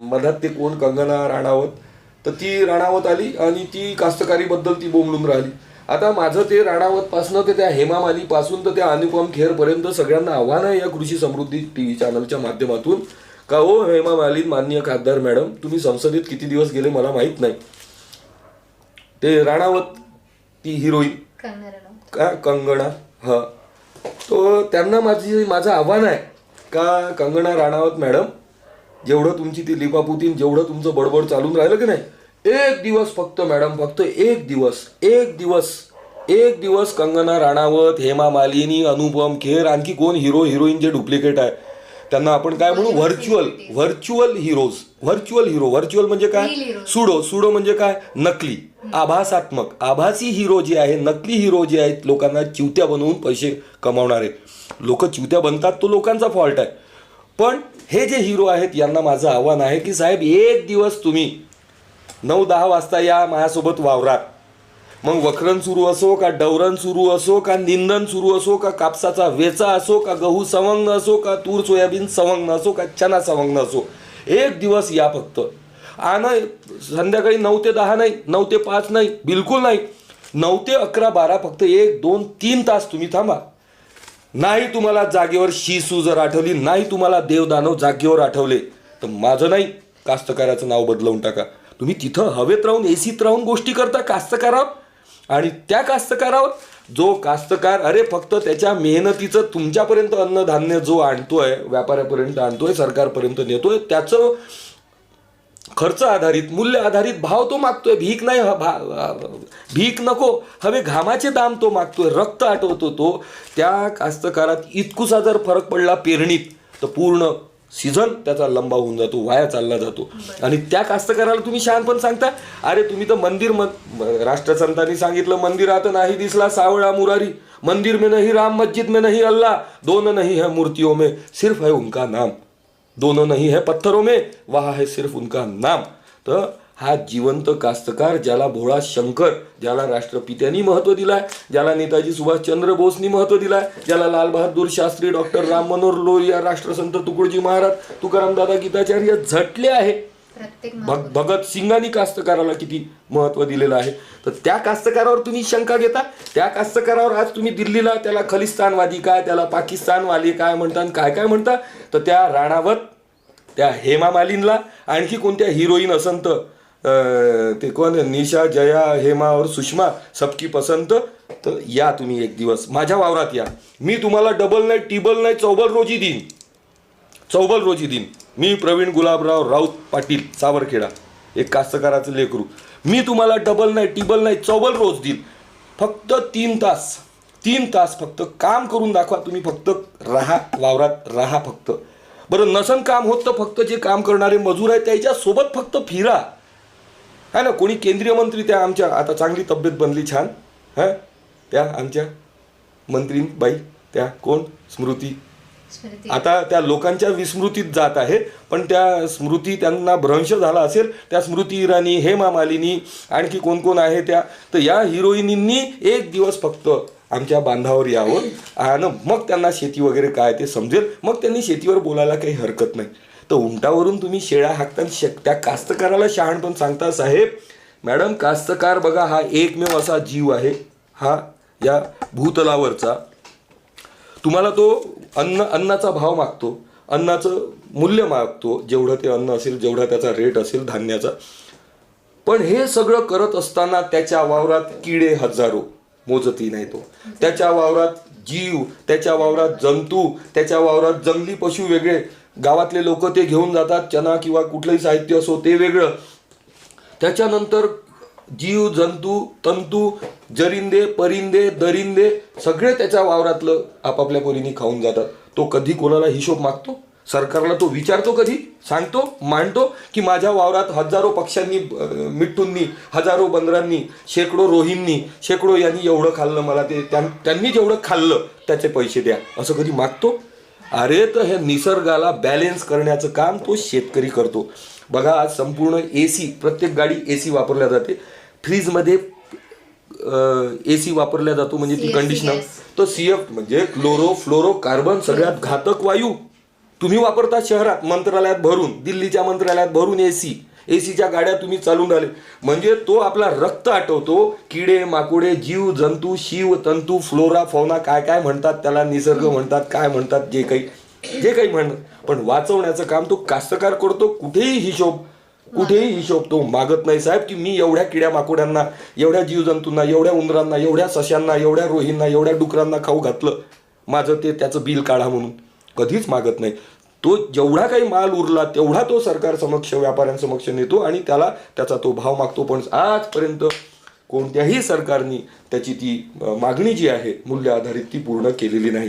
मधात ते कोण कंगना राणावत, तर ती राणावत आली आणि ती कास्तकारीबद्दल ती बोंबलून राहिली. आता माझं ते राणावतपासनं ते त्या हेमा मालीपासून तर त्या अनुपम खेरपर्यंत सगळ्यांना आव्हान आहे या कृषी समृद्धी टी व्ही चॅनलच्या माध्यमातून, का हो हेमा मालिनी माननीय खासदार मॅडम, तुम्ही संसदेत किती दिवस गेले मला माहीत नाही. ते राणावत ती हिरोईन का कंगना, हा, तो त्यांना माझं आव्हान आहे का कंगना राणावत मॅडम, जेवढं तुमची ती लिपापुतीन जेवढं तुमचं बडबड चालून राहिलं की नाही, एक दिवस फक्त मॅडम, फक्त एक दिवस कंगना राणावत, हेमा मालिनी, अनुपम खेर, आणखी कोण हिरो हिरोईन जे डुप्लिकेट आहे त्यांना आपण काय म्हणू, व्हर्च्युअल व्हर्च्युअल म्हणजे काय, सुडो म्हणजे काय, नकली, आभासी हिरो जे आहे, नकली हिरो जे आहेत, लोकांना चिवत्या बनवून पैसे कमावणारे लोक चिवत्या बनतात, तो लोकांचा फॉल्ट आहे. पण हे जे हिरो आहेत यांना माझं आव्हान आहे की साहेब, एक दिवस तुम्ही 9-10 वाजता या माझ्यासोबत वावरात. मग वखरण सुरू असो का डवरण सुरू असो का निंदन सुरू असो का कापसाचा वेचा असो का गहू सवंगन असो का तूर सोयाबीन सवंगन असो का चना सवंगन असो, एक दिवस या फक्त. आणि संध्याकाळी 9 ते 10 नाही, 9 ते 5 नाही, बिलकुल नाही, 9 ते 11-12 फक्त 1-2-3 तास तुम्ही थांबा. नाही तुम्हाला जागेवर शिसू जर आठवली, नाही तुम्हाला देवदानव जागेवर आठवले, तर माझं नाही, कास्तकाराचं नाव बदलवून टाका. तुम्ही तिथं हवेत राहून एसीत राहून गोष्टी करता कास्तकारावर, आणि त्या कास्तकारावर जो कास्तकार अरे फक्त त्याच्या मेहनतीचं तुमच्यापर्यंत अन्नधान्य जो आणतोय, व्यापाऱ्यापर्यंत आणतोय, सरकारपर्यंत नेतोय, त्याचं खर्च आधारित, मूल्य आधारित भाव तो मागतोय. भीक नाही, भीक नको, हवे घामाचे दाम तो मागतोय, रक्त आटवतो तो. त्या कास्तकारात इतकुसा जर फरक पडला पेरणीत, तर पूर्ण सीझन त्याचा लंबा होऊन जातो, वाया चालला जातो. आणि त्या कास्तकाराला तुम्ही शहाणपण सांगता, अरे तुम्ही तर राष्ट्रसंतांनी सांगितलं, मंदिरात नाही दिसला सावळा मुरारी, मंदिर में नहीं राम, मस्जिद में नहीं अल्लाह, दोनों नहीं है मूर्तियों में, सिर्फ है उनका नाम. दोनों नहीं है पत्थरों में, वहा है सिर्फ उनका नाम. तर हा जिवंत कास्तकार, ज्याला भोळा शंकर, ज्याला राष्ट्रपित्यांनी महत्त्व दिलाय, ज्याला नेताजी सुभाषचंद्र बोसनी महत्त्व दिलाय, ज्याला लाल बहादूर शास्त्री, डॉक्टर राम मनोहर लोहिया, राष्ट्रसंत तुकडोजी महाराज, तुकाराम दादा गीताचार्य झटले आहे. भगत सिंगांनी कास्तकाराला किती महत्त्व दिलेलं आहे. तर त्या कास्तकारावर तुम्ही शंका घेता. त्या कास्तकारावर आज तुम्ही दिल्लीला त्याला खलिस्तानवादी काय, त्याला पाकिस्तानवाली काय म्हणतात, काय म्हणता. तर त्या राणावत, त्या हेमा मालिनीला, आणखी कोणत्या हिरोईन असंत, ते कोण, निशा, जया, हेमा और सुषमा, सबकी पसंत. तर या तुम्ही एक दिवस माझ्या वावरात या. मी तुम्हाला डबल नाही, टिबल नाही, चौबल रोजी देईन. मी प्रवीण गुलाबराव राऊत पाटील, सावरखेडा, एक कास्तकाराचं लेकरू. मी तुम्हाला डबल नाही, टिबल नाही, चौबल रोज देईन. फक्त 3 तास फक्त काम करून दाखवा. तुम्ही फक्त राहा वावरात, राहा फक्त. बरं नसन काम होत तर फक्त जे काम करणारे मजूर आहेत त्याच्यासोबत फक्त फिरा, है ना. कोणी केंद्रीय मंत्री, त्या आमच्या आता चांगली तब्येत बनली छान, हां, त्या आमच्या मंत्री बाई, त्या कोण, स्मृती, आता त्या लोकांच्या विस्मृतीत जात आहे. पण त्या स्मृती, त्यांना भ्रंश झाला असेल, त्या स्मृती इराणी, हेमा मालिनी, आणखी कोण कोण आहे त्या. तर या हिरोईनींनी एक दिवस फक्त आमच्या बांधावर यावं, आणि मग त्यांना शेती वगैरे काय ते समजेल, मग त्यांनी शेतीवर बोलायला काही हरकत नाही. तर उंटावरून तुम्ही शेळ्या हाकताना त्या कास्तकाराला शहाणपण सांगता. साहेब मॅडम, कास्तकार बघा हा एकमेव असा जीव आहे, हा या भूतलावरचा. तुम्हाला तो अन्नाचा भाव मागतो, अन्नाचं मूल्य मागतो, जेवढं ते अन्न असेल, जेवढा त्याचा रेट असेल धान्याचा. पण हे सगळं करत असताना त्याच्या वावरात किडे हजारो, मोजतही नाही तो. त्याच्या वावरात जीव, त्याच्या वावरात जंतू, त्याच्या वावरात जंगली पशु वेगळे, गावातले लोक ते घेऊन जातात, चना किंवा कुठलंही साहित्य असो ते वेगळं. त्याच्यानंतर जीव, जंतू, तंतू, जरिंदे, परिंदे, दरिंदे सगळे त्याच्या वावरातलं आपापल्या परीने खाऊन जातात. तो कधी कोणाला हिशोब मागतो? सरकारला तो विचारतो कधी? सांगतो, मांडतो की माझ्या वावरात हजारो पक्ष्यांनी, मिठूंनी, हजारो बंदरांनी, शेकडो रोहींनी, शेकडो यांनी एवढं खाल्लं, मला ते त्यांनी जेवढं खाल्लं त्याचे पैसे द्या, असं कधी मागतो? अरे तर हे निसर्गाला बॅलेन्स करण्याचं काम तो शेतकरी करतो. बघा आज संपूर्ण AC, प्रत्येक गाडी AC वापरल्या जाते. फ्रीजमध्ये AC वापरल्या जातो, म्हणजे ती कंडिशनर. तो CF म्हणजे क्लोरो फ्लोरो कार्बन, सगळ्यात घातक वायू. तुम्ही वापरता शहरात मंत्रालयात भरून, दिल्लीच्या मंत्रालयात भरून एसीच्या गाड्या तुम्ही चालून राहिले, म्हणजे तो आपला रक्त आटवतो. किडे माकुडे, जीव जंतू, शिव तंतू, फ्लोरा फौना, काय काय म्हणतात त्याला, निसर्ग म्हणतात, काय म्हणतात, जे काही म्हणतात, पण वाचवण्याचं काम तो कास्तकार करतो. कुठेही हिशोब तो मागत नाही साहेब, की मी एवढ्या किड्या माकुड्यांना, एवढ्या जीवजंतूंना, एवढ्या उंदरांना, एवढ्या सशांना, एवढ्या रोहींना, एवढ्या डुकरांना खाऊ घातलं, माझं त्याचं बिल काढा म्हणून. कधीच मागत नाही. तो जेवढा काही माल उरला तेवढा तो सरकार समक्ष, व्यापाऱ्यांसमक्ष नेतो आणि त्याचा तो भाव मागतो. पण आजपर्यंत कोणत्याही सरकारने त्याची ती मागणी जी आहे मूल्य आधारित ती पूर्ण केलेली नाही.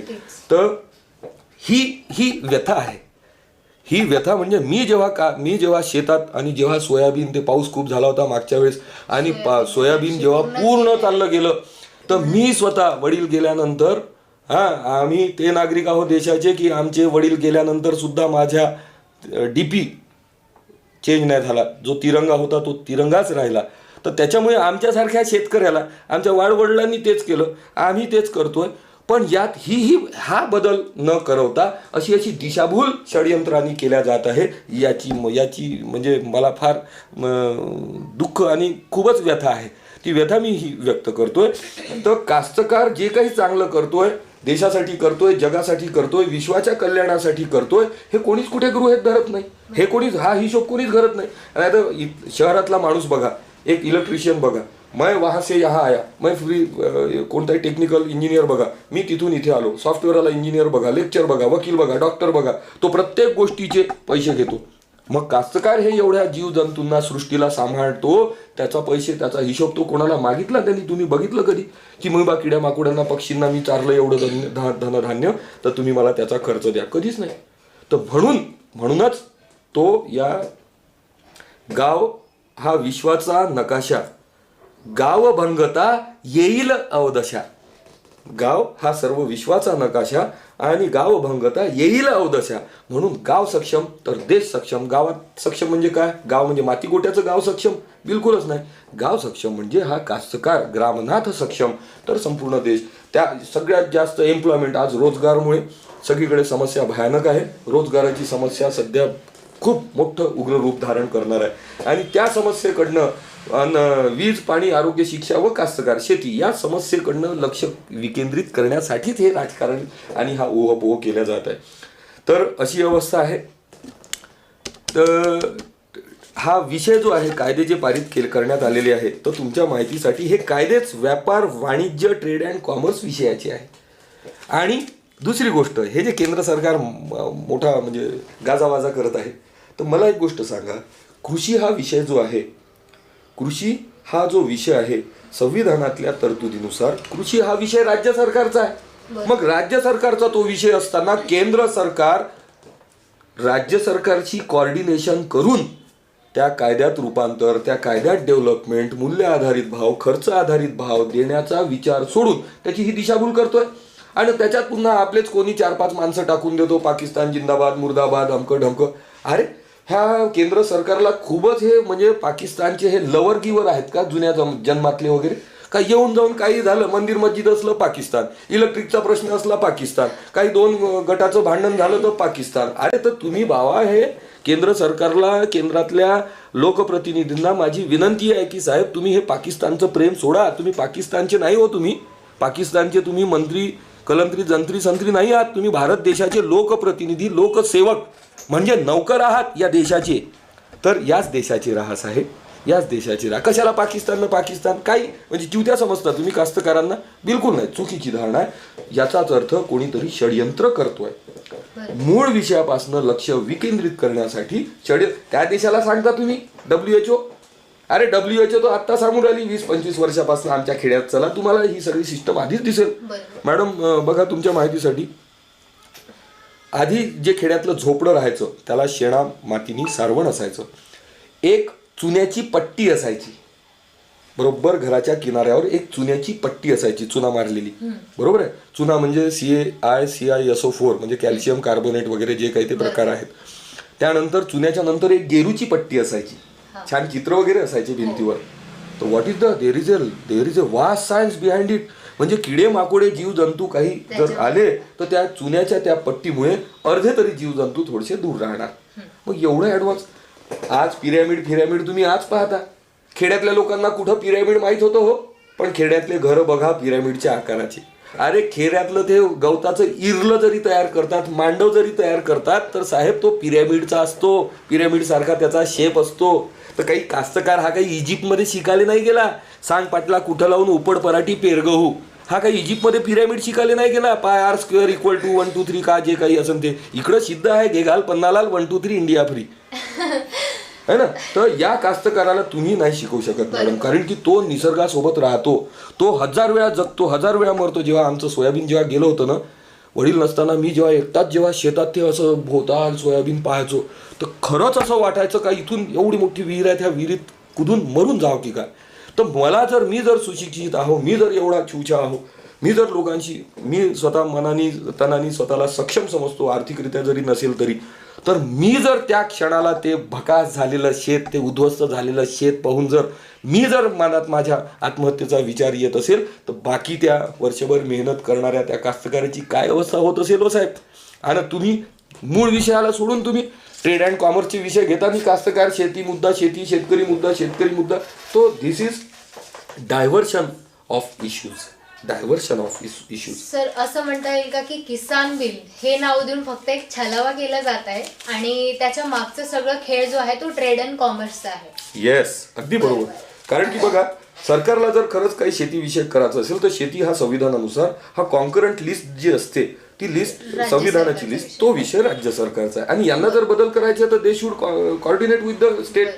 तर ही व्यथा आहे. ही व्यथा म्हणजे मी जेव्हा शेतात, आणि जेव्हा सोयाबीन, ते पाऊस खूप झाला होता मागच्या वेळेस, आणि सोयाबीन जेव्हा पूर्ण चाललं गेलं, तर मी स्वतः वडील गेल्यानंतर, आम्ही ते नागरिक आहोत देशाचे की आमचे वडील गेल्यानंतर सुद्धा माझ्या डीपी चेंज नाही झाला. जो तिरंगा होता तो तिरंगाच राहिला. तर त्याच्यामुळे आमच्यासारख्या शेतकऱ्याला आमच्या वाडवडिलांनी तेच केलं, आम्ही तेच करतोय. पण यात हा बदल न करवता अशी दिशाभूल षडयंत्रांनी केल्या जात आहे. याची म्हणजे मला फार दुःख आणि खूपच व्यथा आहे. ती व्यथा मी व्यक्त करतोय. तर कास्तकार जे काही चांगलं करतोय, देशासाठी करतोय, जगासाठी करतोय, विश्वाच्या कल्याणासाठी करतोय, हे कोणीच कुठे गृहीत धरत नाही. हा हिशोब कोणीच धरत नाही. आणि आता शहरातला माणूस बघा, एक इलेक्ट्रिशियन बघा, मैं वहाँ से यहाँ आया, मैं फ्री कोणताही टेक्निकल इंजिनियर बघा, मी तिथून इथे आलो, सॉफ्टवेअरला इंजिनियर बघा, लेक्चर बघा, वकील बघा, डॉक्टर बघा, तो प्रत्येक गोष्टीचे पैसे घेतो. मग कास्तकार हे एवढ्या जीवजंतूंना, सृष्टीला सांभाळतो, त्याचा हिशोब तो कोणाला मागितला त्यांनी? तुम्ही बघितलं कधी की मग बा किड्या माकुड्यांना, पक्षींना मी चारलं एवढं धनधान्य, तर तुम्ही मला त्याचा खर्च द्या? कधीच नाही. तर म्हणूनच तो या गाव हा विश्वाचा नकाशा, गाव भंगता येईल अवदशा. गाव हा सर्व विश्वाचा नकाशा आणि गाव भंगता येईल अवदशा. म्हणून गाव सक्षम तर देश सक्षम. गावात सक्षम म्हणजे काय? गाव म्हणजे माती गोट्याचं गाव सक्षम? बिलकुलच नाही. गाव सक्षम म्हणजे हा कास्तकार, ग्रामनाथ सक्षम, तर संपूर्ण देश. त्या सगळ्यात जास्त एम्प्लॉयमेंट आज रोजगारमुळे सगळीकडे समस्या भयानक आहे. रोजगाराची समस्या सध्या खूप मोठं उग्र रूप धारण करणार आहे. आणि त्या समस्येकडनं वीज, पाणी, आरोग्य, शिक्षा व कास्तकार शेती या समस्येकडनं लक्ष विकेंद्रित करण्यासाठीच हे राजकारण आणि हा ओहपोह केला जात आहे. तर अशी अवस्था आहे. तर हा विषय जो आहे, कायदे जे पारित करण्यात आलेले आहेत, तर तुमच्या माहितीसाठी हे कायदेच व्यापार, वाणिज्य, ट्रेड अँड कॉमर्स विषयाचे आहे. आणि दुसरी गोष्ट, हे जे केंद्र सरकार मोठा म्हणजे गाजावाजा करत आहे, तर मला एक गोष्ट सांगा, कृषी हा विषय जो आहे, कृषी हा जो विषय आहे, संविधानातल्या तरतुदीनुसार कृषी हा विषय राज्य सरकारचा आहे. मग राज्य सरकारचा तो विषय असताना केंद्र सरकार राज्य सरकारची कोऑर्डिनेशन करून त्या कायद्यात रूपांतर, त्या कायद्यात डेव्हलपमेंट, मूल्य आधारित भाव, खर्च आधारित भाव देण्याचा विचार सोडून त्याची ही दिशाभूल करतोय. आणि त्याच्यात पुन्हा आपलेच कोणी 4-5 माणसं टाकून देतो, पाकिस्तान जिंदाबाद, मुर्दाबाद, अमकं ढमकं. अरे ह्या केंद्र सरकारला खूपच हे म्हणजे पाकिस्तानचे हे लवर गिवर आहेत का, जुन्या जन्मातले वगैरे? का येऊन जाऊन काही झालं, मंदिर मस्जिद असलं पाकिस्तान, इलेक्ट्रिकचा प्रश्न असला पाकिस्तान, काही 2 गटाचं भांडण झालं तर पाकिस्तान. अरे तर तुम्ही बाबा, हे केंद्र सरकारला, केंद्रातल्या लोकप्रतिनिधींना माझी विनंती आहे की साहेब, तुम्ही हे पाकिस्तानचं प्रेम सोडा. तुम्ही पाकिस्तानचे नाही हो, तुम्ही पाकिस्तानचे तुम्ही मंत्री, कलंत्री, जंत्री, संत्री नाही आहात. तुम्ही भारत देशाचे लोकप्रतिनिधी, लोकसेवक म्हणजे नौकर आहात या देशाचे. तर याच देशाची राहस आहे, याच देशाची कशाला पाकिस्तान काही म्हणजे चिवत्या समजता तुम्ही कास्तकारांना? बिलकुल नाही, चुकीची धारणा आहे. याचाच अर्थ कोणीतरी षडयंत्र करतोय. मूळ विषयापासून लक्ष विकेंद्रित करण्यासाठी त्या देशाला सांगता तुम्ही WHO. अरे WHO तो आत्ता सांगून राहिली 20-25 वर्षापासून आमच्या खेड्यात चला, तुम्हाला ही सगळी सिस्टम आधीच दिसेल. मॅडम बघा, तुमच्या माहितीसाठी, आधी जे खेड्यातलं झोपडं राहायचं त्याला शेणा मातीनी सारवण असायचं. एक चुन्याची पट्टी असायची, बरोबर घराच्या किनाऱ्यावर एक चुन्याची पट्टी असायची, चुना मारलेली. बरोबर आहे. चुना म्हणजे CaCiSO4 म्हणजे कॅल्शियम कार्बोनेट वगैरे जे काही ते प्रकार आहेत. त्यानंतर चुन्याच्या नंतर एक गेरूची पट्टी असायची, छान चित्र वगैरे असायचे भिंतीवर. तर what is there is a vast science behind it. म्हणजे किडे माकोडे जीवजंतू काही जर आले तर त्या चुन्याच्या त्या पट्टीमुळे अर्धे तरी जीवजंतू थोडेसे दूर राहणार. मग एवढं ऍडव्हान्स. आज पिरॅमिड तुम्ही आज पाहता. खेड्यातल्या लोकांना कुठं पिरॅमिड माहीत होतं हो, पण खेड्यातले घरं बघा पिरॅमिडच्या आकाराचे. अरे खेड्यातलं ते गवताचं इरलं जरी तयार करतात, मांडव जरी तयार करतात, तर साहेब तो पिरॅमिडचा असतो, पिरॅमिड सारखा त्याचा शेप असतो. तर काही कास्तकार हा काही इजिप्तमध्ये शिकायला नाही गेला. सांग पाटला कुठं लावून उपड पराठी पेरगहू, हा काही इजिप्तमध्ये पिरॅमिड शिकायला नाही गेला. पाय आर स्क्वेअर इक्वल टू 1 2 3 का जे काही असेल ते इकडं सिद्ध आहे. घेघाल पन्नालाल 1 2 3 इंडिया फ्री है ना. तर या कास्तकाराला तुम्ही नाही शिकवू शकत मॅडम, कारण की तो निसर्गासोबत राहतो, तो 1000 वेळा जगतो, 1000 वेळा मरतो. जेव्हा आमचं सोयाबीन जेव्हा गेलं होतं ना, वडील नसताना मी जेव्हा एकटाच जेव्हा शेतात ते असं भोवताल सोयाबीन पाहायचो, तर खरंच असं वाटायचं का इथून एवढी मोठी विहीर आहे, त्या विहिरीत कुदून मरून जावं की काय. तर मी जर सुशिक्षित आहो, मी जर एवढा छुछा आहो, मी जर लोकांशी, मी स्वतः मनाने तनाने स्वतःला सक्षम समजतो, आर्थिकरित्या जरी नसेल तरी, तर मी जर त्या क्षणाला ते भकास झालेलं शेत, ते उद्ध्वस्त झालेलं शेत पाहून मी जर मनात माझ्या आत्महत्येचा विचार येत असेल, तर बाकी त्या वर्षभर मेहनत करणाऱ्या त्या कास्तकाराची काय अवस्था होत असेल हो साहेब. आणि तुम्ही मूळ विषयाला सोडून तुम्ही ट्रेड अँड कॉमर्सचे विषय घेताना कास्तकार, शेती मुद्दा, शेती, शेतकरी मुद्दा, शेतकरी मुद्दा, तो this is diversion of issues. Sir असं म्हणता येईल का की किसान बिल हे नाव देऊन फक्त एक छलावा केला जात आहे आणि त्याच्या मागचं सगळं खेळ जो आहे तो ट्रेड अँड कॉमर्सचा आहे. येस, अगदी बरोबर. कारण की बघा, सरकारला जर खरंच काही शेतीविषयक करायचं असेल तर शेती हा संविधानानुसार हा कॉन्करंट लिस्ट जी असते ती लिस्ट, संविधानाची लिस्ट, तो विषय राज्य सरकारचा आहे. आणि यांना जर बदल करायचे तर they should coordinate with the state.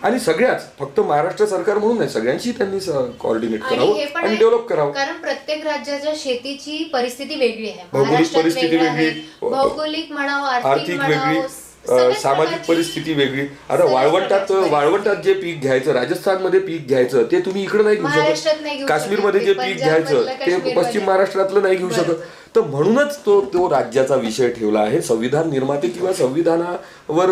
आणि सगळ्याच, फक्त महाराष्ट्र सरकार म्हणून नाही, सगळ्यांशी त्यांनी कॉर्डिनेट करावं आणि डेव्हलप करावं. कारण प्रत्येक राज्याच्या शेतीची परिस्थिती वेगळी आहे. भौगोलिक परिस्थिती वेगळी, भौगोलिक म्हणावं, आर्थिक वेगळी, सामाजिक परिस्थिती वेगळी. आता वाळवंटात जे पीक घ्यायचं, राजस्थानमध्ये पीक घ्यायचं, ते तुम्ही इकडे नाही घेऊ शकत. काश्मीरमध्ये जे पीक घ्यायचं ते पश्चिम महाराष्ट्रातलं नाही घेऊ शकत. तर म्हणूनच तो राज्याचा विषय ठेवला आहे. संविधान निर्माते किंवा संविधानावर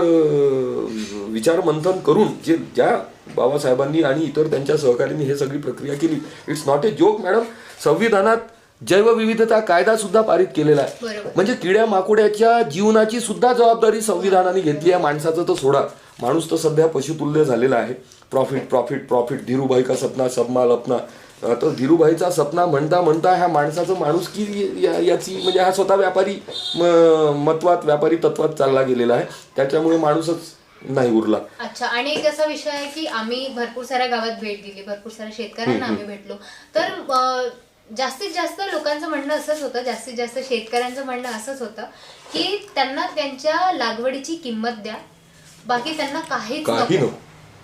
विचार मंथन करून ज्या बाबासाहेबांनी आणि इतर त्यांच्या सहकार्यांनी हे सगळी प्रक्रिया केली. It's not a joke madam. संविधानात जैवविविधता कायदा सुद्धा पारित केलेला आहे. म्हणजे किड्या माकोड्याच्या जीवनाची सुद्धा जबाबदारी संविधानाने घेतली आहे. माणसाचं तर सोडा, माणूस तर सध्या पशुतुल्य झालेला आहे. प्रॉफिट, धीरूभाई का सपना सबमाल अपना. तर धीरूभाईचा सपना म्हणता म्हणता ह्या माणसाचं माणुसकी याची, म्हणजे हा स्वतः व्यापारी व्यापारी तत्वात चालला गेलेला आहे. त्याच्यामुळे माणूसच नाही उरला. अच्छा. आणि एक असा विषय आहे की आम्ही भरपूर साऱ्या गावात भेट दिली, भरपूर साऱ्या शेतकऱ्यांना आम्ही भेटलो, तर जास्तीत जास्त लोकांचं म्हणणं असंच होतं, जास्तीत जास्त शेतकऱ्यांचं म्हणणं असंच होतं की त्यांना त्यांच्या लागवडीची किंमत द्या, बाकी त्यांना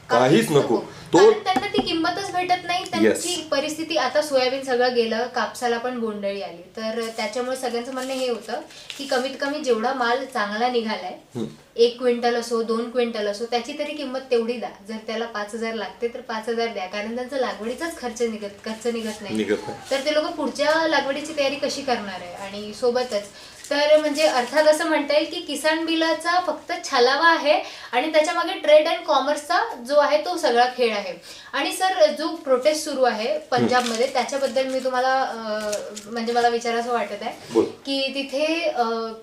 काहीच नको. त्यांना ती किंमतच भेटत नाही. त्यांची परिस्थिती, आता सोयाबीन सगळं गेलं, कापसाला पण बोंडळी आली, तर त्याच्यामुळे सगळ्यांचं म्हणणं हे होतं की कमीत कमी जेवढा माल चांगला निघालाय, 1 क्विंटल असो 2 क्विंटल असो, त्याची तरी किंमत तेवढी द्या. जर त्याला 5000 लागते तर 5000 द्या, कारण त्यांचा लागवडीचाच खर्च निघत नाही, तर ते लोक पुढच्या लागवडीची तयारी कशी करणार आहे. आणि सोबतच तर म्हणजे अर्थात असं म्हणता येईल की किसान बिलाचा फक्त छलावा आहे आणि त्याच्या मागे ट्रेड अँड कॉमर्सचा जो आहे तो सगळा खेळ आहे. आणि सर, जो प्रोटेस्ट सुरू आहे पंजाबमध्ये, त्याच्याबद्दल मी तुम्हाला म्हणजे मला विचारायचं वाटत आहे की तिथे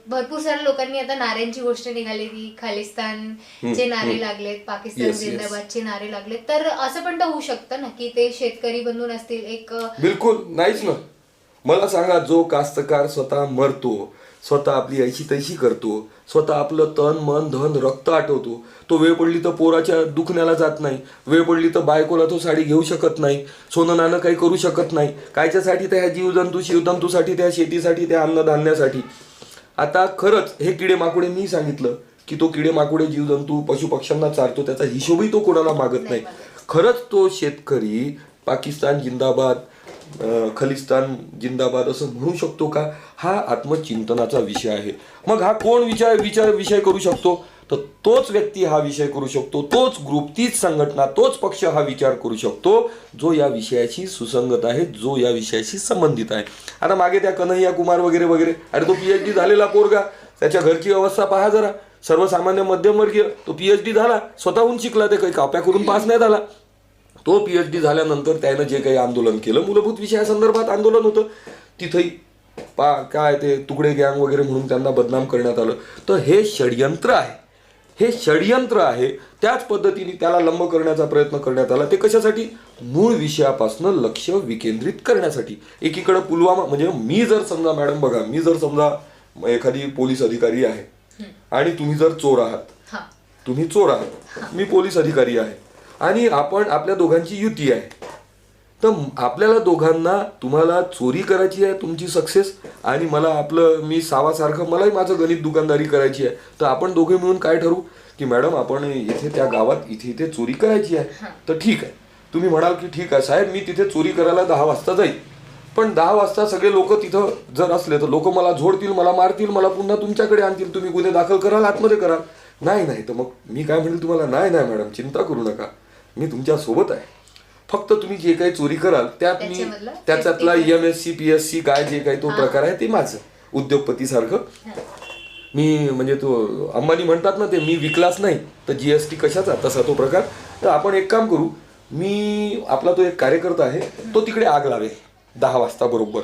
भरपूर साऱ्या लोकांनी आता नाऱ्यांची गोष्ट निघाली, ती खालिस्तानचे नारे लागलेत, पाकिस्तान जिंदाबादचे नारे लागलेत, तर असं पण तर होऊ शकतं ना की ते शेतकरी बंधून असतील एक. बिलकुल नाहीच ना. मला सांगा, जो कास्तकार स्वतः मरतो, स्वतः आपली ऐशी तैशी करतो, स्वतः आपलं तन मन धन रक्त आटवतो, तो वेळ पडली तर पोराच्या दुखण्याला जात नाही, वेळ पडली तर बायकोला तो साडी घेऊ शकत नाही, सोनं नाणं काही करू शकत नाही, कायच्यासाठी त्या शिवजंतूसाठी, त्या शेतीसाठी, त्या अन्नधान्यासाठी. आता खरंच हे किडे माकोडे, मी सांगितलं की तो किडे माकोडे जीवजंतू पशुपक्ष्यांना चारतो, त्याचा हिशोबही तो कोणाला मागत नाही. खरंच तो शेतकरी पाकिस्तान जिंदाबाद, खलिस्तान जिंदाबाद असं म्हणू शकतो का? हा आत्मचिंतनाचा विषय आहे. मग हा कोण विषय करू शकतो? तर तोच व्यक्ती हा विषय करू शकतो, तोच ग्रुप, तीच संघटना, तोच पक्ष हा विचार करू शकतो जो या विषयाशी सुसंगत आहे, जो या विषयाशी संबंधित आहे. आता मागे त्या कन्हैया कुमार वगैरे, अरे तो PhD झालेला पोरगा, त्याच्या घरची अवस्था पहा जरा, सर्वसामान्य मध्यमवर्गीय, तो PhD झाला, स्वतःहून शिकला, ते काही कॉप्या करून पास नाही झाला. तो PhD झाल्यानंतर त्यानं जे काही आंदोलन केलं, मूलभूत विषयासंदर्भात आंदोलन होतं, तिथंही काय ते तुकडे गँग वगैरे म्हणून त्यांना बदनाम करण्यात आलं. तर हे षडयंत्र आहे, हे षडयंत्र आहे. त्याच पद्धतीने त्याला लंब करण्याचा प्रयत्न करण्यात आला. ते कशासाठी? मूळ विषयापासून लक्ष विकेंद्रित करण्यासाठी. एकीकडे पुलवामा, म्हणजे मी जर समजा मॅडम बघा, मी जर समजा एखादी पोलीस अधिकारी आहे आणि तुम्ही जर चोर आहात, तुम्ही चोर आहात, मी पोलीस अधिकारी आहे आणि आपल्या दोघांची युती आहे, तर आपल्याला दोघांना, तुम्हाला चोरी करायची आहे तुमची सक्सेस, आणि मला मी सावासारखं मलाही माझं गणित दुकानदारी करायची आहे. तर आपण दोघे मिळून काय ठरवू की मॅडम आपण इथे त्या गावात इथे चोरी करायची आहे. तर ठीक आहे, तुम्ही म्हणाल की ठीक आहे साहेब, मी तिथे चोरी करायला 10 वाजता जाईल. पण 10 वाजता सगळे लोक तिथं जर असले तर लोक मला झोडतील, मला मारतील, मला पुन्हा तुमच्याकडे आणतील, तुम्ही गुन्हे दाखल कराल, आतमध्ये कराल. नाही तर मग मी काय म्हणेल तुम्हाला, नाही मॅडम चिंता करू नका, मी तुमच्या सोबत आहे. फक्त तुम्ही जे काही चोरी कराल त्याच्यातला MSc PSC काय जे काही तो प्रकार आहे ते माझं, उद्योगपती सारखं मी, म्हणजे तो अंबानी म्हणतात ना ते, मी विकलाच नाही तर GST कशाचा, तसा तो प्रकार. तर आपण एक काम करू, आपला तो एक कार्यकर्ता आहे, तो तिकडे आग लावेल 10 वाजता बरोबर.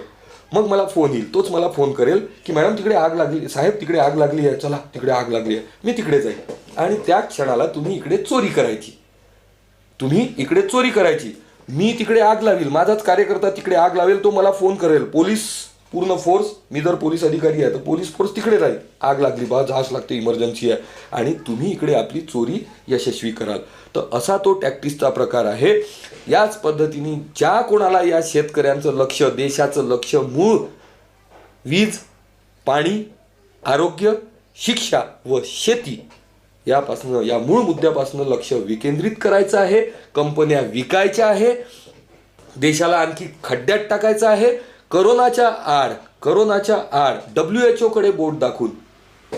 मग मला फोन येईल, तोच मला फोन करेल की मॅडम तिकडे आग लागली, साहेब तिकडे आग लागली आहे, चला तिकडे आग लागली आहे. मी तिकडे जाईल आणि त्या क्षणाला तुम्ही इकडे चोरी करायची, मी तिकडे आग लावेल, माझाच कार्यकर्ता तिकडे आग लावेल, तो मला फोन करेल, पोलीस पूर्ण फोर्स, मी जर पोलीस अधिकारी आहे तर पोलीस फोर्स तिकडे राहील, आग लागली बा, जाच लागते, इमर्जन्सी आहे, आणि तुम्ही इकडे आपली चोरी यशस्वी कराल. तर असा तो टॅक्टिसचा प्रकार आहे. याच पद्धतीने ज्या कोणाला या शेतकऱ्यांचं लक्ष, देशाचं लक्ष मूळ वीज, पाणी, आरोग्य, शिक्षा व शेती या मूळ मुद्द्यापासून लक्ष विकेंद्रित करायचं आहे, कंपन्या विकायच्या आहे, देशाला आणखी खड्ड्यात टाकायचं आहे, करोनाच्या आड WHO कडे बोट दाखवून,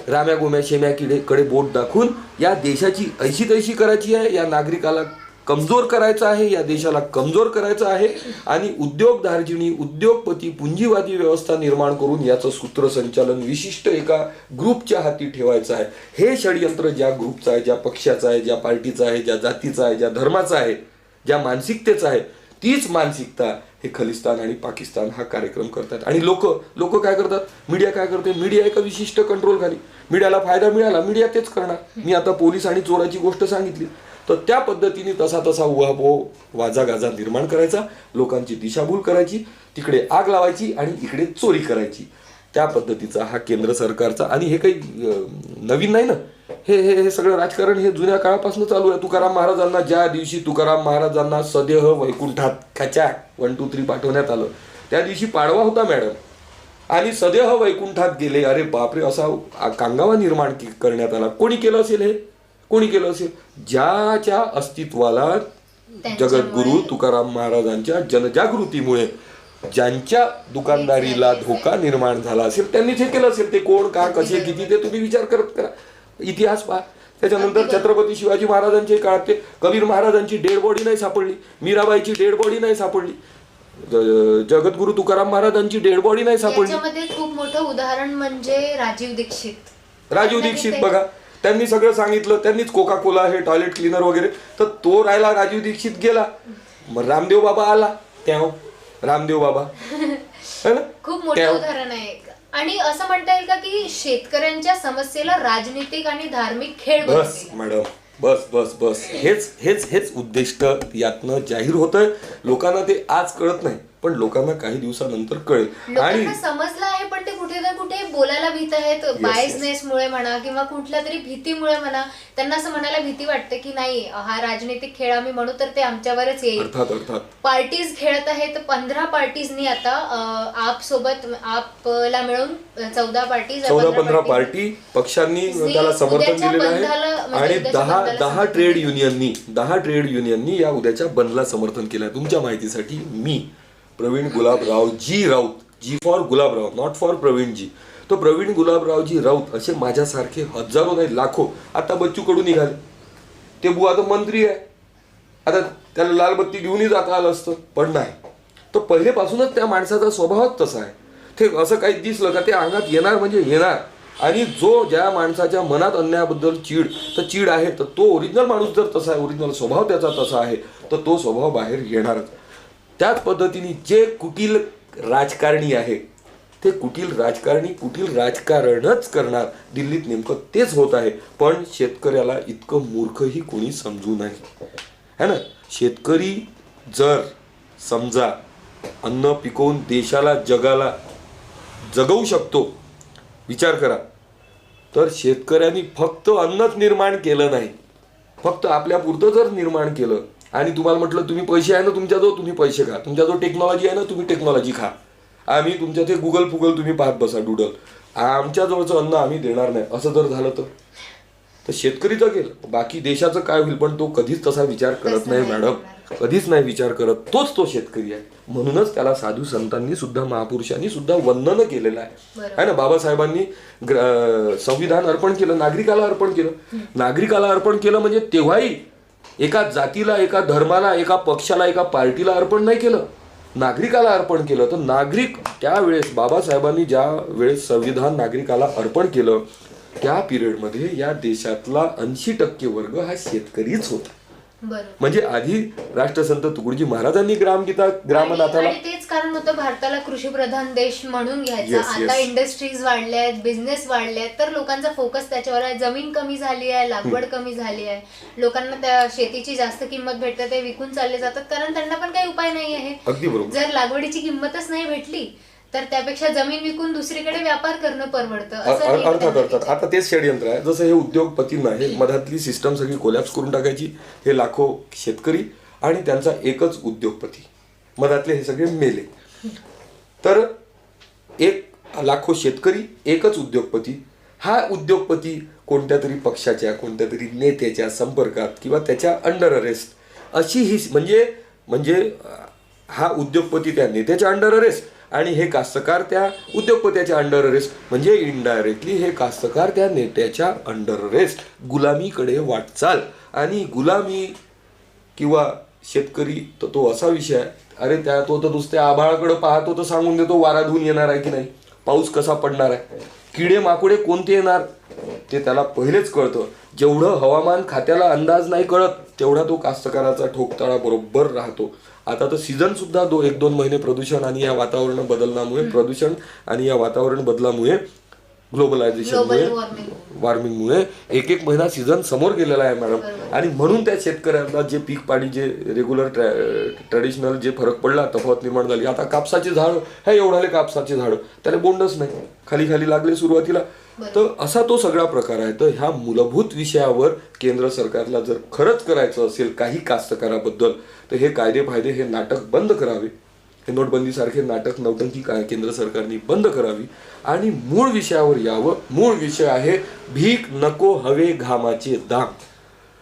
राम्या गोम्या शेम्या कडे बोट दाखवून या देशाची ऐशी तैशी करायची आहे, या नागरिकाला कमजोर करायचं आहे, या देशाला कमजोर करायचं आहे, आणि उद्योगधार्जिणी, उद्योगपती, पुंजीवादी व्यवस्था निर्माण करून याचं सूत्रसंचालन विशिष्ट एका ग्रुपच्या हाती ठेवायचं आहे. हे षडयंत्र ज्या ग्रुपचं आहे, ज्या पक्षाचं आहे, ज्या पार्टीचं आहे, ज्या जातीचं आहे, ज्या धर्माचं आहे, ज्या मानसिकतेचं आहे, तीच मानसिकता हे खलिस्तान आणि पाकिस्तान हा कार्यक्रम करतात. आणि लोक काय करतात, मीडिया काय करते, मीडिया एका विशिष्ट कंट्रोल खाली, मीडियाला फायदा मिळाला, मीडिया तेच करणार. मी आता पोलीस आणि चोराची गोष्ट सांगितली, तर त्या पद्धतीने तसा उहापोह वाजागाजा निर्माण करायचा, लोकांची दिशाभूल करायची, तिकडे आग लावायची आणि इकडे चोरी करायची. त्या पद्धतीचा हा केंद्र सरकारचा, आणि हे काही नवीन नाही ना, हे सगळं राजकारण हे जुन्या काळापासून चालू आहे. तुकाराम महाराजांना, ज्या दिवशी तुकाराम महाराजांना सदेह वैकुंठात खचाक 1 2 3 पाठवण्यात आलं, त्या दिवशी पाडवा होता मॅडम, आणि सदेह वैकुंठात गेले. अरे बापरे, असा कांगावा निर्माण करण्यात आला. कोणी केलं असेल? ज्याच्या अस्तित्वाला जगद्गुरु तुकाराम महाराजांच्या जनजागृतीमुळे ज्यांच्या दुकानदारीला धोका निर्माण झाला असेल त्यांनीच हे केलं असेल. ते कोण, का, कसे, किती, ते तुम्ही विचार करत करा, इतिहास पहा. त्याच्यानंतर छत्रपती शिवाजी महाराजांच्या काळात ते कबीर महाराजांची डेड बॉडी नाही सापडली, मीराबाईची डेड बॉडी नाही सापडली, जगद्गुरु तुकाराम महाराजांची डेड बॉडी नाही सापडली. याच्यामध्ये खूप मोठं उदाहरण म्हणजे राजीव दीक्षित बघा, त्यांनी सगळं सांगितलं, त्यांनीच कोका कोला हे टॉयलेट क्लीनर वगैरे, तर तो राहिला, राजीव दीक्षित गेला, मग रामदेव बाबा आला, रामदेव बाबा खूप मोठं उदाहरण आहे. आणि असं म्हणता येईल का की शेतकऱ्यांच्या समस्येला राजनीतिक आणि धार्मिक खेळ बस मॅडम, बस हेच उद्दिष्ट यातनं जाहीर होतंय. लोकांना ते आज कळत नाही, पण लोकांना काही दिवसानंतर कळेल. आणि समजलं आहे, पण ते कुठे ना कुठे बोलायला भीत आहेत, बायसनेसमुळे म्हणा किंवा कुठल्या तरी भीतीमुळे म्हणा. त्यांना असं म्हणायला भीती वाटते की नाही, हा राजनीतिक खेळ आम्ही म्हणू तर ते आमच्यावरच येईल. अर्थात पार्टीज खेळत आहेत. 15 पार्टीजनी आता आपला मिळून 14 पार्टीज, 14-15 पार्टी पक्षांनी त्याला समर्थन दिलेलं आहे, आणि 10 ट्रेड युनियननी या उद्याच्या बंदला समर्थन केलं आहे. तुमच्या माहितीसाठी, मी प्रवीण गुलाबरावजी राऊत, जी for Gulabrao, not for Pravinji, तो प्रवीण गुलाबरावजी राऊत, असे माझ्यासारखे हजारो नाही लाखो. आता बच्चू कडू निघाले, ते बुवा आता मंत्री आहे, आता त्याला लाल बत्ती घेऊनही जाता आलं असतं, पण नाही. तो पहिलेपासूनच त्या माणसाचा स्वभावच तसा आहे. ते असं काही दिसलं का ते अंगात येणार म्हणजे येणार. आणि जो ज्या माणसाच्या मनात अन्यायाबद्दल चीड आहे, तर तो ओरिजिनल माणूस जर तसा आहे, ओरिजिनल स्वभाव त्याचा तसा आहे, तर तो स्वभाव बाहेर येणारच. त्याच पद्धतीने जे कुटील राजकारणी आहे ते कुटील राजकारणच करणार. दिल्लीत नेमकं तेच होत आहे. पण शेतकऱ्याला इतकं मूर्खही कोणी समजू नये, है ना. शेतकरी जर समजा अन्न पिकवून देशाला जगाला जगवू शकतो, विचार करा, तर शेतकऱ्यांनी फक्त अन्नच निर्माण केलं नाही, फक्त आपल्यापुरतं जर निर्माण केलं आणि तुम्हाला म्हटलं तुम्ही पैसे आहे ना तुमच्याजवळ, तुम्ही पैसे खा, तुमच्याजवळ टेक्नॉलॉजी आहे ना, तुम्ही टेक्नॉलॉजी खा, आम्ही तुमच्या ते गुगल फुगल तुम्ही पाहत बसा डुडल, आमच्याजवळचं अन्न आम्ही देणार नाही, असं जर झालं तर शेतकरी जगेल, बाकी देशाचं काय होईल. पण तो कधीच तसा विचार करत नाही मॅडम, कधीच नाही विचार करत. तो शेतकरी आहे. म्हणूनच त्याला साधू संतांनी सुद्धा, महापुरुषांनी सुद्धा वंदन केलेलं आहे ना. बाबासाहेबांनी संविधान अर्पण केलं, नागरिकाला अर्पण केलं. नागरिकाला अर्पण केलं म्हणजे तेव्हाही एका जातीला, एका धर्माला, एका पक्षाला, एका पार्टीला अर्पण नाही केलं, नागरिकाला अर्पण केलं. तर नागरिक त्यावेळेस बाबासाहेबांनी ज्या वेळेस संविधान नागरिकाला अर्पण केलं, त्या पिरियडमध्ये या देशातला 80% वर्ग हा शेतकरीच होता. म्हणजे आधी राष्ट्रसंत तुकडोजी महाराजांनी ग्रामनाथाला, आणि तेच कारण होतं भारताला कृषीप्रधान देश म्हणून घ्यायचा. आता इंडस्ट्रीज वाढल्या आहेत, बिझनेस वाढले आहेत, तर लोकांचा फोकस त्याच्यावर आहे. जमीन कमी झाली आहे, लागवड कमी झाली आहे, लोकांना त्या शेतीची जास्त किंमत भेटते, ते विकून चालले जातात, कारण त्यांना पण काही उपाय नाही आहे. अगदी बरोबर. जर लागवडीची किंमतच नाही भेटली तर त्यापेक्षा जमीन विकून दुसरीकडे व्यापार करणं परवडतं. अर्थात आता तेच षडयंत्र आहे. जसं हे उद्योगपतींना हे मधातली सिस्टम सगळी कोलॅप्स करून टाकायची, हे लाखो शेतकरी आणि त्यांचा एकच उद्योगपती, मधातले हे सगळे मेले. तर एक लाखो शेतकरी, एकच उद्योगपती. हा उद्योगपती कोणत्या तरी पक्षाच्या, कोणत्या तरी नेत्याच्या संपर्कात किंवा त्याच्या अंडर अरेस्ट, अशी ही म्हणजे हा उद्योगपती त्या नेत्याच्या अंडर अरेस्ट आणि हे कास्तकार त्या उद्योगपत्याच्या अंडर अरेस्ट. म्हणजे इनडायरेक्टली हे कास्तकार त्या नेत्याच्या अंडर अरेस्ट, गुलामीकडे वाटचाल. आणि गुलामी किंवा शेतकरी तर तो असा विषय आहे, अरे तो तर नुसत्या आभाळाकडे पाहतो तर सांगून देतो वारा धुवून येणार आहे की नाही, पाऊस कसा पडणार आहे, किडे माकुडे कोणते येणार ते त्याला पहिलेच कळतं. जेवढं हवामान खात्याला अंदाज नाही कळत, तेवढा तो कास्तकाराचा ठोकताळा बरोबर राहतो. आता तर सीझन सुद्धा 1-2 महिने प्रदूषण आणि या वातावरण बदलामुळे ग्लोबलायझेशनमुळे, वॉर्मिंगमुळे एक महिना सीझन समोर गेलेला आहे मॅडम. आणि म्हणून त्या शेतकऱ्यांना जे पीक पाणी, जे रेग्युलर ट्रॅडिशनल जे फरक पडला, तफावत निर्माण झाली. आता कापसाचे झाड हे एवढाले कापसाचे झाड, त्याला बोंडच नाही, खाली लागले सुरुवातीला. तर असा तो सगळा प्रकार आहे. तर ह्या मूलभूत विषयावर केंद्र सरकारला जर खरंच करायचं असेल काही कास्तकाराबद्दल, तर हे कायदे फायदे हे नाटक बंद करावे. हे नोटबंदीसारखे नाटक, नौटंकी केंद्र सरकारने बंद करावी आणि मूळ विषयावर यावं. मूळ विषय आहे भीक नको हवे घामाचे दाम.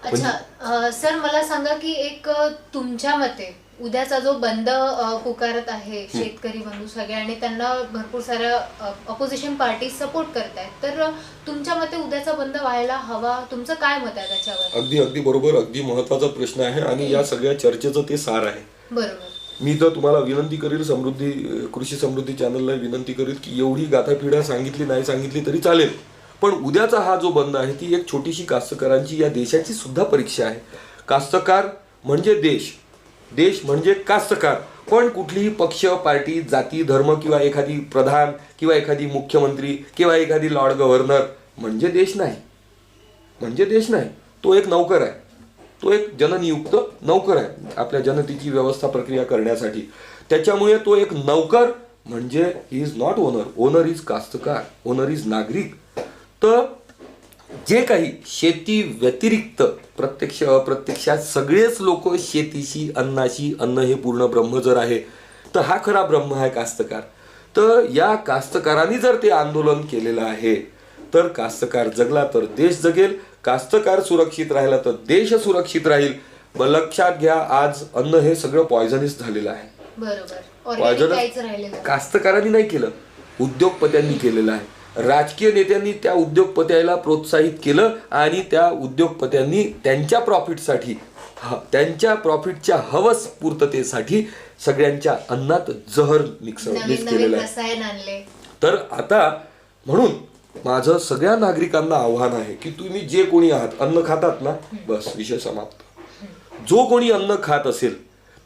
अच्छा सर, मला सांगा की एक तुमच्या मते उद्याचा जो बंद पुकारत आहे शेतकरी बंधू सगळे आणि त्यांना भरपूर साऱ्या अपोजिशन पार्टी सपोर्ट करतायत, तर तुमच्या मते उद्याचा बंद व्हायला हवा, तुमचं काय मत आहे त्याच्यावर? अगदी बरोबर, अगदी महत्वाचा प्रश्न आहे आणि या सगळ्या चर्चेचं ते सार आहे. बरोबर. मी तर तुम्हाला विनंती करेल, कृषी समृद्धी चॅनलला विनंती करेल की एवढी गाथापिढा नाही सांगितली तरी चालेल, पण उद्याचा हा जो बंद आहे ती एक छोटीशी कास्तकारांची, या देशाची सुद्धा परीक्षा आहे. कास्तकार म्हणजे देश म्हणजे कास्तकार. पण कुठलीही पक्ष, पार्टी, जाती, धर्म किंवा एखादी प्रधान किंवा एखादी मुख्यमंत्री किंवा एखादी लॉर्ड गव्हर्नर म्हणजे देश नाही. तो एक नौकर आहे, तो एक जननियुक्त नौकर आहे आपल्या जनतेची व्यवस्था प्रक्रिया करण्यासाठी. त्याच्यामुळे तो एक नौकर म्हणजे he is not owner is कास्तकार, ओनर इज नागरिक. तर जे काही शेती व्यतिरिक्त प्रत्यक्ष अप्रत्यक्षात सगळेच लोक शेतीशी, अन्नाशी, अन्न हे पूर्ण ब्रह्म जर आहे, तर हा खरा ब्रह्म आहे कास्तकार. तर या कास्तकारांनी जर ते आंदोलन केलेलं आहे, तर कास्तकार जगला तर देश जगेल, कास्तकार सुरक्षित राहिला तर देश सुरक्षित राहील. लक्षात घ्या, आज अन्न हे सगळं पॉयझनस झालेलं आहे. पॉयझनस कास्तकारांनी नाही केलं, उद्योगपत्यांनी केलेलं आहे. राजकीय नेत्यांनी त्या उद्योगपत्याला प्रोत्साहित केलं आणि त्या उद्योगपत्यांनी त्यांच्या प्रॉफिटसाठी, त्यांच्या प्रॉफिटच्या हवस पूर्ततेसाठी सगळ्यांच्या अन्नात जहर मिक्स केलेलं आहे. तर आता म्हणून माझं सगळ्या नागरिकांना आव्हान आहे की तुम्ही जे कोणी आहात, अन्न खातात ना, बस विषय समाप्त. जो कोणी अन्न खात असेल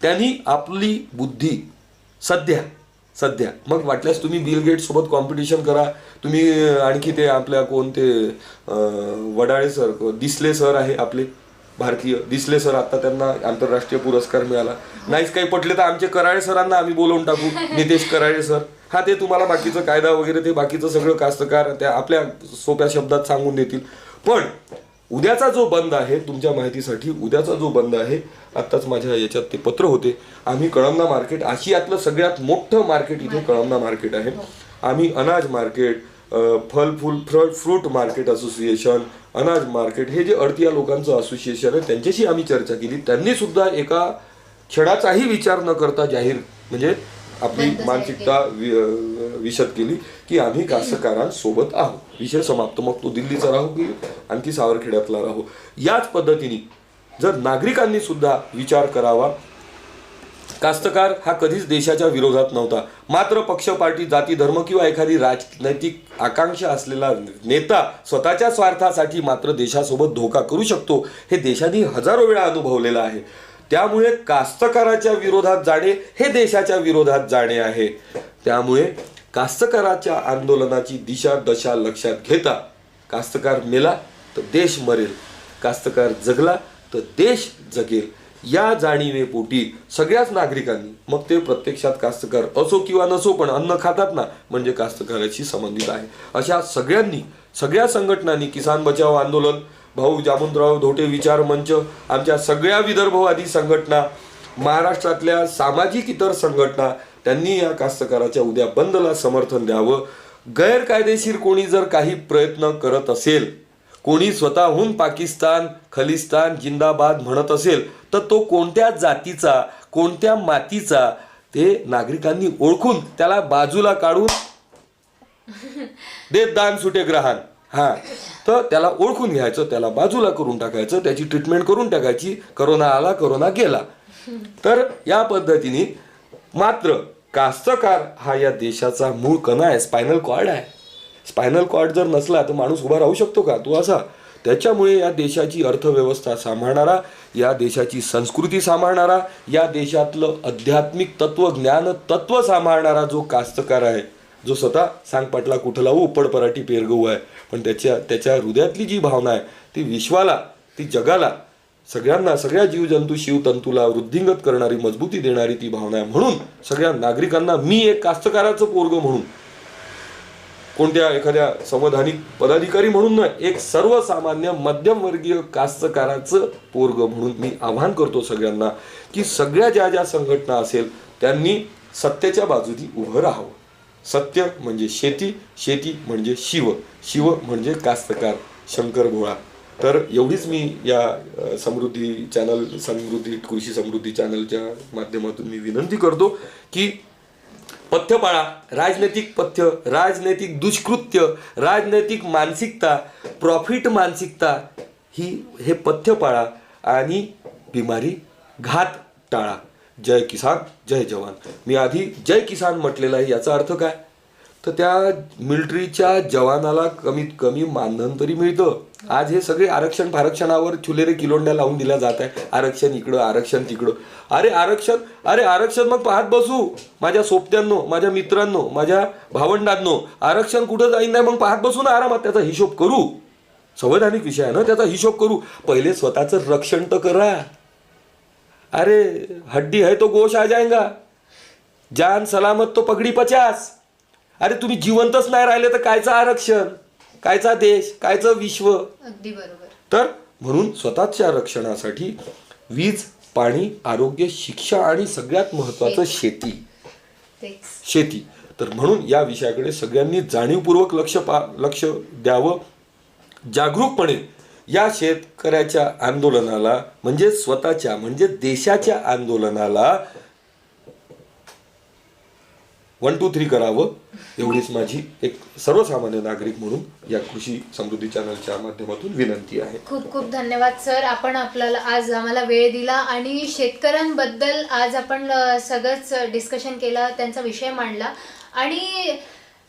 त्यांनी आपली बुद्धी सध्या मग वाटल्यास तुम्ही बिल गेट सोबत कॉम्पिटिशन करा, तुम्ही आणखी ते आपल्या कोणते वडाळे सर, दिसले सर आहे आपले भारतीय, दिसले सर, आता त्यांना आंतरराष्ट्रीय पुरस्कार मिळाला. नाहीच काही पटले तर आमचे कराळे सरांना आम्ही बोलवून टाकू, नितेश कराळे सर. हा, ते तुम्हाला बाकीचं कायदा वगैरे ते बाकीचं सगळं कास्तकार त्या आपल्या सोप्या शब्दात सांगून देतील. पण उद्याचा जो बंद आहे, तुमच्या माहितीसाठी उद्याचा जो बंद आहे, आत्ताच माझ्या याच्यात ते पत्र होते. आम्ही कळमना मार्केट, आशियातलं सगळ्यात मोठं मार्केट इथे कळमना मार्केट आहे. आम्ही अनाज मार्केट, फ्रूट मार्केट असोसिएशन, अनाज मार्केट, हे जे अडतीया लोकांचं असोसिएशन आहे त्यांच्याशी आम्ही चर्चा केली. त्यांनी सुद्धा एका क्षणाचाही विचार न करता जाहीर म्हणजे आपली मानसिकता विशद केली की आम्ही कास्तकारांसोबत आहोत. विषय समाप्त. मग तो दिल्लीचा राहू की आणखी सावरखेड्यातला राहू. याच पद्धतीने जर नागरिकांनी सुद्धा विचार करावा. कास्तकार हा कधीच देशाच्या विरोधात नव्हता, मात्र पक्ष, पार्टी, जाती, धर्म किंवा एखादी राजनैतिक आकांक्षा असलेला नेता स्वतःच्या स्वार्थासाठी मात्र देशासोबत धोका करू शकतो, हे देशाने हजारो वेळा अनुभवलेलं आहे. त्यामुळे कास्तकाराच्या विरोधात जाणे हे देशाच्या विरोधात जाणे आहे. त्यामुळे कास्तकाराच्या आंदोलनाची दिशा दशा लक्षात घेता, कास्तकार मेला तर देश मरेल, कास्तकार जगला तर देश जगेल, या जाणीवेपोटी सगळ्याच नागरिकांनी, मग ते प्रत्यक्षात कास्तकार असो किंवा नसो, पण अन्न खातात ना, म्हणजे कास्तकाराशी संबंधित आहे, अशा सगळ्यांनी, सगळ्या संघटनांनी, किसान बचाव आंदोलन, भाऊ जामूनराव धोटे विचार मंच, आमच्या सगळ्या विदर्भवादी संघटना, महाराष्ट्रातल्या सामाजिक इतर संघटना, त्यांनी या कास्तकाराच्या उद्या बंदला समर्थन द्यावं. गैरकायदेशीर कोणी जर काही प्रयत्न करत असेल, कोणी स्वतःहून पाकिस्तान खलिस्तान जिंदाबाद म्हणत असेल, तर तो कोणत्या जातीचा, कोणत्या मातीचा, ते नागरिकांनी ओळखून त्याला बाजूला काढून देत दान सुटे ग्रहण, तर त्याला ओळखून घ्यायचं, त्याला बाजूला करून टाकायचं, त्याची ट्रीटमेंट करून टाकायची. करोना आला, करोना गेला. तर या पद्धतीने मात्र कास्तकार हा या देशाचा मूळ कणा आहे, स्पायनल कॉर्ड आहे. स्पायनल कॉर्ड जर नसला तर माणूस उभा राहू शकतो का? तो असा. त्याच्यामुळे या देशाची अर्थव्यवस्था सांभाळणारा, या देशाची संस्कृती सांभाळणारा, या देशातलं आध्यात्मिक तत्व, ज्ञान तत्व सांभाळणारा जो कास्तकार आहे, जो स्वतः सांग पाटला कुठं लावू उपड पराठी पेरगऊ आहे, पण त्याच्या हृदयातली जी भावना आहे ती विश्वाला, ती जगाला, सगळ्यांना, सगळ्या जीवजंतू शिवतंतूला वृद्धिंगत करणारी, मजबूती देणारी ती भावना आहे. म्हणून सगळ्या नागरिकांना मी एक कास्तकाराचं पोरग म्हणून, कोणत्या एखाद्या संवैधानिक पदाधिकारी म्हणून नाही, एक सर्वसामान्य मध्यमवर्गीय कास्तकाराचं पोरग म्हणून मी आवाहन करतो सगळ्यांना की सगळ्या ज्या संघटना असेल त्यांनी सत्याच्या बाजूनी उभं राहावं. सत्य म्हणजे शेती, शेती म्हणजे शिव, शिव म्हणजे कास्तकार, शंकर भोळा. तर एवढीच मी या समृद्धी चॅनल, कृषी समृद्धी चॅनलच्या माध्यमातून मी विनंती करतो की पथ्य पाळा. राजनैतिक पथ्य, राजनैतिक दुष्कृत्य, राजनैतिक मानसिकता, प्रॉफिट मानसिकता, हे पथ्य पाळा आणि बिमारी घात टाळा. जय किसान, जय जवान. मी आधी जय किसान म्हटलेलं आहे. याचा अर्थ काय? तर त्या मिलिटरीच्या जवानाला कमीत कमी मानधन तरी मिळतं. आज हे सगळे आरक्षण फारक्षणावर छुलेरे किलोंड्या लावून दिल्या जात आहे. आरक्षण इकडं, आरक्षण तिकडं. अरे आरक्षण मग पाहत बसू माझ्या सोबत्यांनो, माझ्या मित्रांनो, माझ्या भावंडांनो, आरक्षण कुठं जाईन नाही मग पाहत बसू ना आरामात. त्याचा हिशोब करू. संवैधानिक विषय आहे ना, त्याचा हिशोब करू. पहिले स्वतःचं रक्षण तर करा. अरे हड्डी है तो गोश आ जाएगा, जान सलामत तो पगडी 50. अरे तुम्ही जिवंतच नाही राहिले तर कायचं आरक्षण, कायचा देश, कायचं विश्व. अगदी बरोबर. तर म्हणून स्वतःच्या रक्षणासाठी वीज, पाणी, आरोग्य, शिक्षा आणि सगळ्यात महत्वाचं शेती. तर म्हणून या विषयाकडे सगळ्यांनी जाणीवपूर्वक लक्ष द्यावं. जागरूकपणे या शेतकऱ्याच्या आंदोलनाला, म्हणजे स्वतःच्या, म्हणजे देशाच्या आंदोलनाला 1, 2, 3 करावं. एवढीच माझी एक सर्वसामान्य नागरिक म्हणून या कृषी समृद्धी चॅनलच्या माध्यमातून विनंती आहे. खूप खूप धन्यवाद सर. आपण आज आम्हाला वेळ दिला आणि शेतकऱ्यांबद्दल आज आपण सगळंच डिस्कशन केलं, त्यांचा विषय मांडला आणि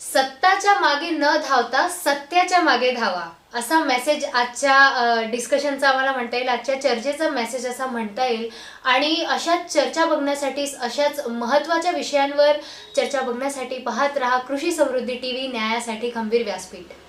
सत्ताच्या मागे न धावता सत्याच्या मागे धावा, असा मेसेज आजच्या डिस्कशनचा आम्हाला म्हणता येईल, आजच्या चर्चेचा मेसेज असा म्हणता येईल. आणि अशाच चर्चा बघण्यासाठी, अशाच महत्त्वाच्या विषयांवर चर्चा बघण्यासाठी पाहत रहा कृषी समृद्धी TV, न्यायासाठी खंबीर व्यासपीठ.